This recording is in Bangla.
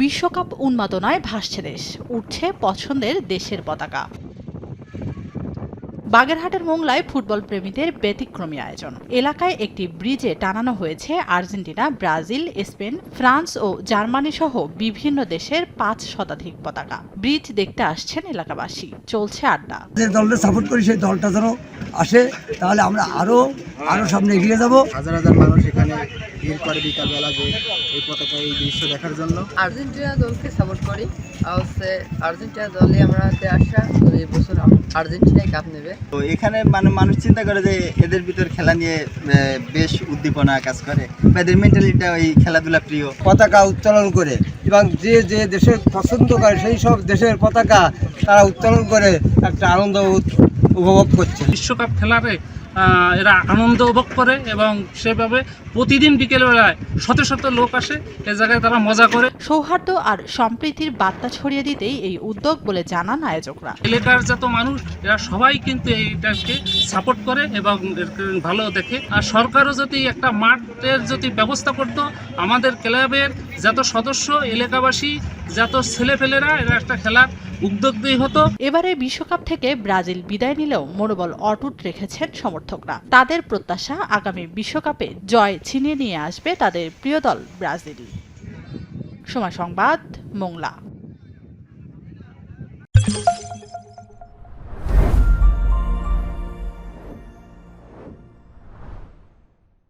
বিশ্বকাপ উন্মাদনায় ভাসছে দেশ, উঠছে পছন্দের দেশের পতাকা। বাগেরহাটের মোংলায় ফুটবল প্রেমীদের ব্যতিক্রমী আয়োজন। এলাকায় একটি ব্রিজে টানানো হয়েছে আর্জেন্টিনা, ব্রাজিল, স্পেন, ফ্রান্স ও জার্মানি সহ বিভিন্ন দেশের ৫ শতাধিক পতাকা। ব্রিজ দেখতে আসছেন এলাকাবাসী, চলছে আড্ডা। যে দলটা সাপোর্ট করি সেই দলটা যেন আসে, তাহলে আমরা আরো সামনে এগিয়ে যাব। হাজার হাজার মানুষ এখানে ভিড় করে বিকালবেলা যে এই পতাকা, এই দৃশ্য দেখার জন্য। আর্জেন্টিনা দলকে সাপোর্ট করি, আর হচ্ছে আর্জেন্টিনা দলে আমাদের আশা এই বছর আর্জেন্টিনাই কাপ নেবে। তো এখানে মানুষ চিন্তা করে যে এদের ভিতর খেলা নিয়ে বেশ উদ্দীপনা কাজ করে, এদের মেন্টালিটিটা ওই খেলাধুলা প্রিয়। পতাকা উত্তোলন করে এবং যে যে দেশের পছন্দ করে সেই সব দেশের পতাকা তারা উত্তোলন করে একটা আনন্দ উপভোগ করছে। বিশ্বকাপ খেলারে এরা আনন্দ উপভোগ করে এবং সেভাবে প্রতিদিন বিকেলবেলায় শত শত লোক আসে এ জায়গায়, তারা মজা করে। সৌহার্দ্য আর সম্প্রীতির বার্তা ছড়িয়ে দিতেই এই উদ্যোগ বলে জানান আয়োজকরা। এলাকার যত মানুষ এরা সবাই কিন্তু এইটাকে সাপোর্ট করে এবং ভালো দেখে। আর সরকারও যদি একটা মাঠের যদি ব্যবস্থা করতো, আমাদের ক্লাবের যত সদস্য, এলাকাবাসী, যত ছেলেপেলেরা এরা একটা খেলার উদ্যোগী হতো। এবারে বিশ্বকাপ থেকে ব্রাজিল বিদায় নিলেও মনোবল অটুট রেখেছেন সমর্থকরা। তাদের প্রত্যাশা আগামী বিশ্বকাপে জয় ছিনিয়ে নিয়ে আসবে তাদের প্রিয় দল ব্রাজিল। সময় সংবাদ, মোংলা।